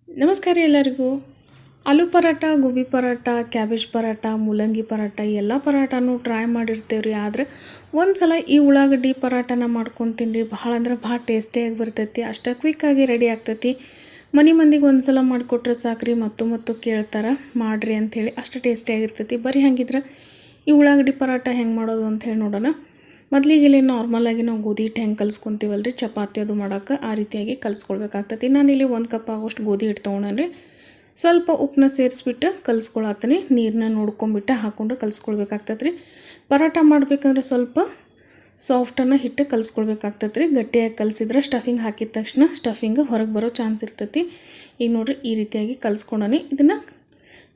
ನಮಸ್ಕಾರ ಎಲ್ಲರಿಗೂ. ಆಲೂ ಪರಾಟ, ಗೋಬಿ ಪರಾಟ, ಕ್ಯಾಬೇಜ್ ಪರಾಟ, ಮೂಲಂಗಿ ಪರಾಟ ಎಲ್ಲ ಪರಾಟನೂ ಟ್ರೈ ಮಾಡಿರ್ತೇವೆ ರೀ. ಆದರೆ ಒಂದು ಸಲ ಈ ಉಳ್ಳಾಗಡ್ಡಿ ಪರಾಟನ ಮಾಡ್ಕೊಂಡು ತಿನ್ನಿರಿ. ಭಾಳ ಅಂದ್ರೆ ಭಾಳ ಟೇಸ್ಟಿಯಾಗಿ ಬರ್ತೈತಿ. ಅಷ್ಟು ಕ್ವಿಕ್ಕಾಗಿ ರೆಡಿ ಆಗ್ತೈತಿ. ಮನೆ ಮಂದಿಗೆ ಒಂದು ಸಲ ಮಾಡಿಕೊಟ್ರೆ ಸಾಕ್ರಿ, ಮತ್ತು ಕೇಳ್ತಾರೆ ಮಾಡಿರಿ ಅಂಥೇಳಿ. ಅಷ್ಟು ಟೇಸ್ಟಿಯಾಗಿರ್ತೈತಿ. ಬರೀ ಹಂಗಿದ್ರೆ ಈ ಉಳ್ಳಾಗಡ್ಡಿ ಪರಾಟ ಹೆಂಗೆ ಮಾಡೋದು ಅಂಥೇಳಿ ನೋಡೋಣ. ಮೊದಲಿಗೆ ನಾರ್ಮಲಾಗಿ ನಾವು ಗೋಧಿ ಹಿಟ್ಟು ಹೆಂಗೆ ಕಲಿಸ್ಕೊತೀವಲ್ಲ ರೀ, ಚಪಾತಿ ಅದು ಮಾಡೋಕೆ ಆ ರೀತಿಯಾಗಿ ಕಲಿಸ್ಕೊಳ್ಬೇಕಾಗ್ತೈತಿ. ನಾನಿಲ್ಲಿ 1 ಕಪ್ ಆಗೋಷ್ಟು ಗೋಧಿ ಹಿಟ್ಟು ತೊಗೊಂಡ್ರಿ. ಸ್ವಲ್ಪ ಉಪ್ಪನ್ನ ಸೇರಿಸ್ಬಿಟ್ಟು ಕಲಿಸ್ಕೊಳತ್ತೀನಿ. ನೀರನ್ನ ನೋಡ್ಕೊಂಬಿಟ್ಟು ಹಾಕ್ಕೊಂಡು ಕಲಿಸ್ಕೊಳ್ಬೇಕಾಗ್ತದೆ ರೀ. ಪರಾಟ ಮಾಡಬೇಕಂದ್ರೆ ಸ್ವಲ್ಪ ಸಾಫ್ಟನ್ನು ಹಿಟ್ಟು ಕಲಿಸ್ಕೊಳ್ಬೇಕಾಗ್ತದೆ ರೀ. ಗಟ್ಟಿಯಾಗಿ ಕಲಿಸಿದ್ರೆ ಸ್ಟಫಿಂಗ್ ಹಾಕಿದ ತಕ್ಷಣ ಸ್ಟಫಿಂಗ್ ಹೊರಗೆ ಬರೋ ಚಾನ್ಸ್ ಇರ್ತೈತಿ. ಈಗ ನೋಡಿರಿ ಈ ರೀತಿಯಾಗಿ ಕಲಿಸ್ಕೊಂಡನಿ. ಇದನ್ನು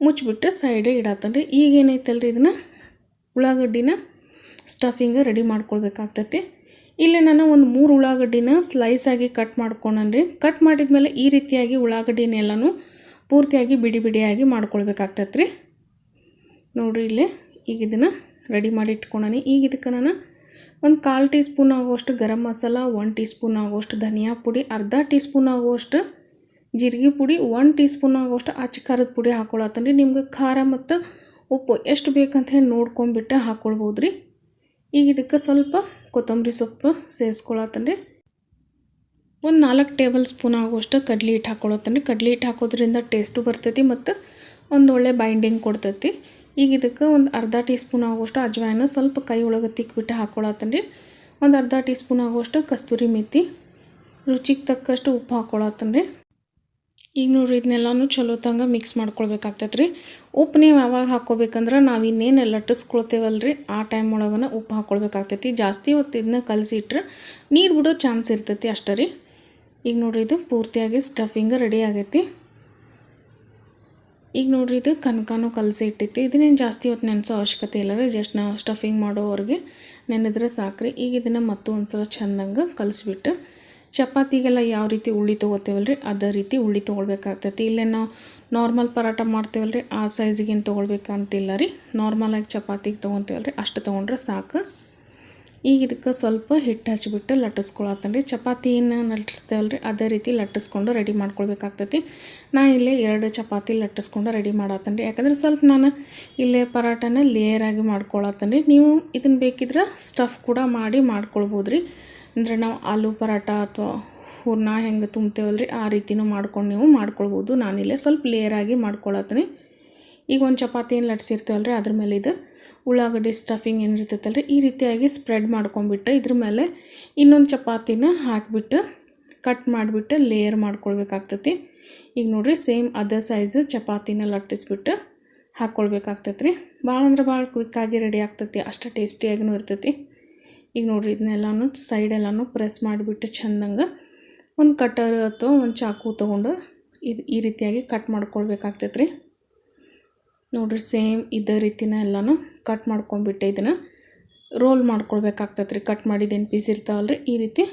ಮುಚ್ಚಿಬಿಟ್ಟು ಸೈಡೇ ಇಡತ್ತೇನೆ ರೀ. ಈಗ ಏನೈತಲ್ರಿ, ಇದನ್ನು ಉಳ್ಳಾಗಡ್ಡಿನ ಸ್ಟಫಿಂಗ್ ರೆಡಿ ಮಾಡ್ಕೊಳ್ಬೇಕಾಗ್ತೈತಿ. ಇಲ್ಲೇ ನಾನು ಒಂದು 3 ಉಳ್ಳಾಗಡ್ಡಿನ ಸ್ಲೈಸಾಗಿ ಕಟ್ ಮಾಡ್ಕೊಂಡ್ರಿ. ಕಟ್ ಮಾಡಿದ್ಮೇಲೆ ಈ ರೀತಿಯಾಗಿ ಉಳ್ಳಾಗಡ್ಡಿನೆಲ್ಲನೂ ಪೂರ್ತಿಯಾಗಿ ಬಿಡಿಯಾಗಿ ಮಾಡ್ಕೊಳ್ಬೇಕಾಗ್ತೈತೆ ರೀ. ನೋಡಿರಿ ಇಲ್ಲೇ ಈಗ ಇದನ್ನು ರೆಡಿ ಮಾಡಿ ಇಟ್ಕೊಂಡನಿ. ಈಗ ಇದಕ್ಕೆ ನಾನು ಒಂದು 1/4 ಟೀ ಸ್ಪೂನ್ ಆಗುವಷ್ಟು ಗರಂ ಮಸಾಲ, 1 ಟೀ ಸ್ಪೂನ್ ಆಗುವಷ್ಟು ಧನಿಯಾ ಪುಡಿ, ಅರ್ಧ ಟೀ ಸ್ಪೂನ್ ಆಗುವಷ್ಟು ಜೀರಿಗೆ ಪುಡಿ, 1 ಟೀ ಸ್ಪೂನ್ ಆಗುವಷ್ಟು ಅಚ್ಚ ಖಾರದ ಪುಡಿ ಹಾಕ್ಕೊಳತ್ತಂದ್ರೆ ನಿಮ್ಗೆ ಖಾರ ಮತ್ತು ಉಪ್ಪು ಎಷ್ಟು ಬೇಕಂತ ಹೇಳಿ ನೋಡ್ಕೊಂಬಿಟ್ಟು ಹಾಕ್ಕೊಳ್ಬೋದು ರೀ. ಈಗ ಇದಕ್ಕೆ ಸ್ವಲ್ಪ ಕೊತ್ತಂಬರಿ ಸೊಪ್ಪು ಸೇರಿಸ್ಕೊಳತ್ತಂದ್ರೆ ಒಂದು 4 ಟೇಬಲ್ ಸ್ಪೂನ್ ಆಗುವಷ್ಟು ಕಡ್ಲೆ ಹಿಟ್ಟು ಹಾಕ್ಕೊಳತ್ತಂದ್ರೆ. ಕಡ್ಲೆ ಹಿಟ್ಟು ಹಾಕೋದ್ರಿಂದ ಟೇಸ್ಟು ಬರ್ತೈತಿ ಮತ್ತು ಒಂದು ಒಳ್ಳೆ ಬೈಂಡಿಂಗ್ ಕೊಡ್ತೈತಿ. ಈಗ ಇದಕ್ಕೆ ಒಂದು ಅರ್ಧ ಟೀ ಸ್ಪೂನ್ ಆಗುವಷ್ಟು ಅಜ್ವಾಯಿನ ಸ್ವಲ್ಪ ಕೈ ಒಳಗೆ ತಿಕ್ಬಿಟ್ಟು ಹಾಕ್ಕೊಳತ್ತಂದ್ರೆ. ಒಂದು ಅರ್ಧ ಟೀ ಸ್ಪೂನ್ ಆಗುವಷ್ಟು ಕಸ್ತೂರಿ ಮೆಥಿ, ರುಚಿಗೆ ತಕ್ಕಷ್ಟು ಉಪ್ಪು ಹಾಕ್ಕೊಳತ್ತಂದ್ರೆ. ಈಗ ನೋಡಿರಿ ಇದನ್ನೆಲ್ಲನೂ ಚಲೋ ತಂಗ ಮಿಕ್ಸ್ ಮಾಡ್ಕೊಳ್ಬೇಕಾಗ್ತೈತೆ ರೀ. ಉಪ್ಪು ನೀವು ಯಾವಾಗ ಹಾಕ್ಕೋಬೇಕಂದ್ರೆ ನಾವು ಇನ್ನೇನು ಲಟ್ಟಿಸ್ಕೊಳ್ತೇವಲ್ಲ ರೀ, ಆ ಟೈಮ್ ಒಳಗನ ಉಪ್ಪು ಹಾಕ್ಕೊಳ್ಬೇಕಾಗ್ತೈತಿ. ಜಾಸ್ತಿ ಹೊತ್ತು ಇದನ್ನ ಕಲಸಿಟ್ರೆ ನೀರು ಬಿಡೋ ಚಾನ್ಸ್ ಇರ್ತೈತಿ ಅಷ್ಟೇ ರೀ. ಈಗ ನೋಡಿರಿ ಇದು ಪೂರ್ತಿಯಾಗಿ ಸ್ಟಫಿಂಗ್ ರೆಡಿ ಆಗೈತಿ. ಈಗ ನೋಡಿರಿ ಇದು ಕನಕನೂ ಕಲಸಿ ಇಟ್ಟೈತಿ. ಇದನ್ನೇನು ಜಾಸ್ತಿ ಹೊತ್ತು ನೆನೆಸೋ ಅವಶ್ಯಕತೆ ಇಲ್ಲ ರೀ. ಜಸ್ಟ್ ನಾವು ಸ್ಟಫಿಂಗ್ ಮಾಡೋವರೆಗೆ ನೆನೆದ್ರೆ ಸಾಕ್ರಿ. ಈಗ ಇದನ್ನು ಮತ್ತೊಂದು ಸಲ ಚೆಂದಂಗೆ ಕಲಿಸ್ಬಿಟ್ಟು ಚಪಾತಿಗೆಲ್ಲ ಯಾವ ರೀತಿ ಉಳ್ಳಿ ತೊಗೋತೇವಲ್ಲ ರೀ, ಅದೇ ರೀತಿ ಉಳ್ಳಿ ತೊಗೊಳ್ಬೇಕಾಗ್ತೈತಿ. ಇಲ್ಲೇ ನಾವು ನಾರ್ಮಲ್ ಪರಾಟ ಮಾಡ್ತೇವಲ್ಲ ರೀ, ಆ ಸೈಜಿಗೇನು ತೊಗೊಳ್ಬೇಕಂತಿಲ್ಲ ರೀ. ನಾರ್ಮಲಾಗಿ ಚಪಾತಿಗೆ ತೊಗೊತೇವಲ್ಲ ರೀ, ಅಷ್ಟು ತೊಗೊಂಡ್ರೆ ಸಾಕು. ಈಗ ಇದಕ್ಕೆ ಸ್ವಲ್ಪ ಹಿಟ್ಟು ಹಚ್ಚಿಬಿಟ್ಟು ಲಟ್ಟಿಸ್ಕೊಳತ್ತೇನೆ ರೀ. ಚಪಾತಿನ ಲಟ್ಟಿಸ್ತೇವಲ್ಲ ರೀ, ಅದೇ ರೀತಿ ಲಟ್ಟಿಸ್ಕೊಂಡು ರೆಡಿ ಮಾಡ್ಕೊಳ್ಬೇಕಾಗ್ತೈತಿ. ನಾನು ಇಲ್ಲೇ 2 ಚಪಾತಿ ಲಟ್ಟಿಸ್ಕೊಂಡು ರೆಡಿ ಮಾಡತ್ತೇನೆ ರೀ. ಯಾಕಂದರೆ ಸ್ವಲ್ಪ ನಾನು ಇಲ್ಲೇ ಪರಾಟನ ಲೇಯರಾಗಿ ಮಾಡ್ಕೊಳತ್ತೇನೆ ರೀ. ನೀವು ಇದನ್ನು ಬೇಕಿದ್ರೆ ಸ್ಟಫ್ ಕೂಡ ಮಾಡಿ ಮಾಡ್ಕೊಳ್ಬೋದು ರೀ. ಅಂದರೆ ನಾವು ಆಲೂ ಪರಾಟ ಅಥವಾ ಹೂರ್ಣ ಹೆಂಗೆ ತುಂಬ್ತೇವಲ್ಲ ರೀ, ಆ ರೀತಿನೂ ಮಾಡ್ಕೊಂಡು ನೀವು ಮಾಡ್ಕೊಳ್ಬೋದು. ನಾನಿಲ್ಲೇ ಸ್ವಲ್ಪ ಲೇಯರಾಗಿ ಮಾಡ್ಕೊಳತ್ತೀನಿ. ಈಗ ಒಂದು ಚಪಾತಿ ಏನು ಲಟ್ಸಿರ್ತೇವಲ್ಲ ರೀ, ಅದ್ರ ಮೇಲೆ ಇದು ಉಳ್ಳಾಗಡ್ಡಿ ಸ್ಟಫಿಂಗ್ ಏನಿರ್ತೈತಲ್ಲ ರೀ, ಈ ರೀತಿಯಾಗಿ ಸ್ಪ್ರೆಡ್ ಮಾಡ್ಕೊಂಬಿಟ್ಟು ಇದ್ರ ಮೇಲೆ ಇನ್ನೊಂದು ಚಪಾತಿನ ಹಾಕಿಬಿಟ್ಟು ಕಟ್ ಮಾಡಿಬಿಟ್ಟು ಲೇಯರ್ ಮಾಡ್ಕೊಳ್ಬೇಕಾಗ್ತೈತಿ. ಈಗ ನೋಡಿರಿ ಸೇಮ್ ಅದೇ ಸೈಜ್ ಚಪಾತಿನ ಲಟ್ಟಿಸ್ಬಿಟ್ಟು ಹಾಕ್ಕೊಳ್ಬೇಕಾಗ್ತೈತೆ ರೀ. ಭಾಳ ಅಂದ್ರೆ ಭಾಳ ಕ್ವಿಕ್ಕಾಗಿ ರೆಡಿ ಆಗ್ತೈತಿ, ಅಷ್ಟು ಟೇಸ್ಟಿಯಾಗಿನೂ ಇರ್ತೈತಿ. ಈಗ ನೋಡಿರಿ ಇದನ್ನೆಲ್ಲನೂ ಸೈಡೆಲ್ಲನೂ ಪ್ರೆಸ್ ಮಾಡಿಬಿಟ್ಟು ಚೆಂದಂಗೆ ಒಂದು ಕಟರ್ ಅಥವಾ ಒಂದು ಚಾಕು ತೊಗೊಂಡು ಈ ರೀತಿಯಾಗಿ ಕಟ್ ಮಾಡ್ಕೊಳ್ಬೇಕಾಗ್ತೈತೆ ರೀ. ನೋಡಿರಿ ಸೇಮ್ ಇದೇ ರೀತಿನ ಎಲ್ಲನೂ ಕಟ್ ಮಾಡ್ಕೊಂಬಿಟ್ಟು ಇದನ್ನು ರೋಲ್ ಮಾಡ್ಕೊಳ್ಬೇಕಾಗ್ತೈತೆ ರೀ. ಕಟ್ ಮಾಡಿದ್ದೇನು ಪೀಸ್ ಇರ್ತಾವಲ್ಲ ರೀ, ಈ ರೀತಿ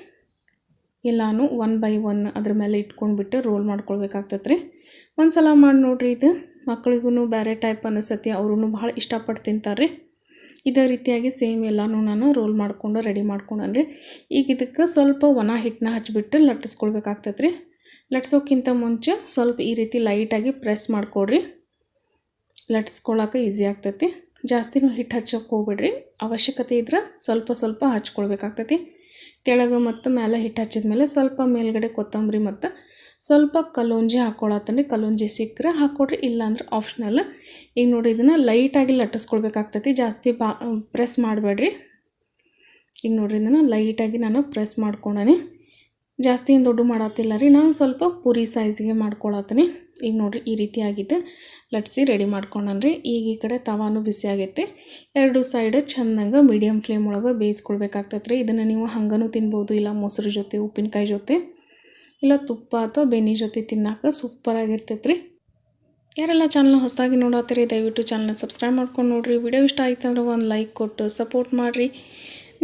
ಎಲ್ಲನೂ 1 ಬೈ 1 ಅದ್ರ ಮೇಲೆ ಇಟ್ಕೊಂಡ್ಬಿಟ್ಟು ರೋಲ್ ಮಾಡ್ಕೊಳ್ಬೇಕಾಗ್ತೈತೆ ರೀ. ಒಂದು ಸಲ ಮಾಡಿ ನೋಡಿರಿ, ಇದು ಮಕ್ಕಳಿಗೂ ಬೇರೆ ಟೈಪ್ ಅನಿಸ್ತತಿ, ಅವ್ರೂ ಭಾಳ ಇಷ್ಟಪಟ್ಟು ತಿಂತಾರೆ ರೀ. ಇದೇ ರೀತಿಯಾಗಿ ಸೇಮ್ ಎಲ್ಲನೂ ನಾನು ರೋಲ್ ಮಾಡಿಕೊಂಡು ರೆಡಿ ಮಾಡ್ಕೊಂಡ್ರಿ. ಈಗ ಇದಕ್ಕೆ ಸ್ವಲ್ಪ ಒಣ ಹಿಟ್ಟನ್ನ ಹಚ್ಚಿಬಿಟ್ಟು ಲಟ್ಟಿಸ್ಕೊಳ್ಬೇಕಾಗ್ತೈತೆ ರೀ. ಲಟ್ಸೋಕ್ಕಿಂತ ಮುಂಚೆ ಸ್ವಲ್ಪ ಈ ರೀತಿ ಲೈಟಾಗಿ ಪ್ರೆಸ್ ಮಾಡಿಕೊಡ್ರಿ. ಲಟ್ಸ್ಕೊಳ್ಳೋಕೆ ಈಸಿ ಆಗ್ತೈತಿ. ಜಾಸ್ತಿನೂ ಹಿಟ್ಟು ಹಚ್ಚೋಕೆ ಹೋಗ್ಬಿಡ್ರಿ. ಅವಶ್ಯಕತೆ ಇದ್ರೆ ಸ್ವಲ್ಪ ಹಚ್ಕೊಳ್ಬೇಕಾಗ್ತೈತಿ. ಕೆಳಗೆ ಮತ್ತು ಮೇಲೆ ಹಿಟ್ಟು ಹಚ್ಚಿದ್ಮೇಲೆ ಸ್ವಲ್ಪ ಮೇಲ್ಗಡೆ ಕೊತ್ತಂಬರಿ ಮತ್ತು ಸ್ವಲ್ಪ ಕಲ್ಲೊಂಜಿ ಹಾಕ್ಕೊಳತ್ತಂದ್ರೆ. ಕಲ್ಲೊಂಜಿ ಸಿಕ್ಕರೆ ಹಾಕ್ಕೊಡ್ರಿ, ಇಲ್ಲಾಂದ್ರೆ ಆಪ್ಷನಲ್. ಈಗ ನೋಡಿ ಇದನ್ನು ಲೈಟಾಗಿ ಲಟ್ಟಿಸ್ಕೊಳ್ಬೇಕಾಗ್ತೈತಿ. ಜಾಸ್ತಿ ಪ್ರೆಸ್ ಮಾಡಬೇಡ್ರಿ. ಈಗ ನೋಡಿರಿ ಇದನ್ನು ಲೈಟಾಗಿ ನಾನು ಪ್ರೆಸ್ ಮಾಡ್ಕೊಂಡನಿ. ಜಾಸ್ತಿ ಏನು ದೊಡ್ಡ ಮಾಡತ್ತಿಲ್ಲ ರೀ, ನಾನು ಸ್ವಲ್ಪ ಪೂರಿ ಸೈಜ್ಗೆ ಮಾಡ್ಕೊಳತ್ತೀನಿ. ಈಗ ನೋಡಿರಿ ಈ ರೀತಿ ಆಗಿದೆ, ಲಟ್ಸಿ ರೆಡಿ ಮಾಡ್ಕೊಂಡ್ರಿ. ಈಗ ಈ ಕಡೆ ತವಾನು ಬಿಸಿ ಆಗೈತಿ. 2 ಸೈಡ್ ಚೆಂದಂಗೆ ಮೀಡಿಯಮ್ ಫ್ಲೇಮ್ ಒಳಗೆ ಬೇಯಿಸ್ಕೊಳ್ಬೇಕಾಗ್ತೈತೆ ರೀ. ಇದನ್ನು ನೀವು ಹಂಗನೂ ತಿನ್ಬೋದು, ಇಲ್ಲ ಮೊಸರು ಜೊತೆ, ಉಪ್ಪಿನಕಾಯಿ ಜೊತೆ, ಇಲ್ಲ ತುಪ್ಪ ಅಥವಾ ಬೆಣ್ಣೆ ಜೊತೆ ತಿನ್ನೋಕೆ ಸೂಪರಾಗಿರ್ತೈತೆ ರೀ. ಯಾರೆಲ್ಲ ಚಾನಲ್ನ ಹೊಸದಾಗಿ ನೋಡತ್ತೀರಿ ದಯವಿಟ್ಟು ಚಾನಲ್ನ ಸಬ್ಸ್ಕ್ರೈಬ್ ಮಾಡ್ಕೊಂಡು ನೋಡಿರಿ. ವಿಡಿಯೋ ಇಷ್ಟ ಆಯ್ತು ಅಂದ್ರೆ ಒಂದು ಲೈಕ್ ಕೊಟ್ಟು ಸಪೋರ್ಟ್ ಮಾಡಿರಿ.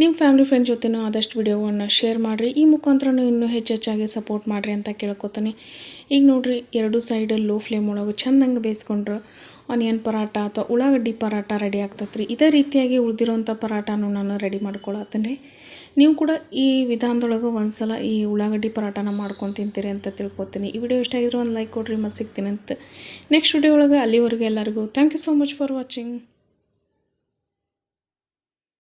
ನಿಮ್ಮ ಫ್ಯಾಮಿಲಿ ಫ್ರೆಂಡ್ ಜೊತೆನೂ ಆದಷ್ಟು ವಿಡಿಯೋವನ್ನು ಶೇರ್ ಮಾಡಿರಿ. ಈ ಮುಖಾಂತರ ಇನ್ನೂ ಹೆಚ್ಚಾಗಿ ಸಪೋರ್ಟ್ ಮಾಡಿರಿ ಅಂತ ಕೇಳ್ಕೊತೀನಿ. ಈಗ ನೋಡಿರಿ 2 ಸೈಡ್ ಲೋ ಫ್ಲೇಮ್ ಒಳಗೆ ಚೆಂದಂಗೆ ಬೇಯಿಸ್ಕೊಂಡ್ರೆ ಆನಿಯನ್ ಪರಾಟ ಅಥವಾ ಉಳ್ಳಾಗಡ್ಡಿ ಪರಾಟ ರೆಡಿ ಆಗ್ತೈತೆ ರೀ. ಇದೇ ರೀತಿಯಾಗಿ ಉಳಿದಿರೋಂಥ ಪರಾಟನೂ ನಾನು ರೆಡಿ ಮಾಡ್ಕೊಳತ್ತೀನಿ ರೀ. ನೀವು ಕೂಡ ಈ ವಿಧಾನದೊಳಗೆ ಒಂದು ಸಲ ಈ ಉಳ್ಳಾಗಡ್ಡಿ ಪರಾಟನ ಮಾಡ್ಕೊಂಡು ತಿಂತೀರಿ ಅಂತ ತಿಳ್ಕೊತೀನಿ. ಈ ವಿಡಿಯೋ ಇಷ್ಟ ಆಗಿದ್ರೆ ಒಂದು ಲೈಕ್ ಕೊಡಿರಿ, ಮತ್ತು ಸಿಗ್ತೀನಿ ಅಂತ ನೆಕ್ಸ್ಟ್ ವಿಡಿಯೋ ಒಳಗೆ. ಅಲ್ಲಿವರೆಗೆ ಎಲ್ಲರಿಗೂ thank you so much for watching.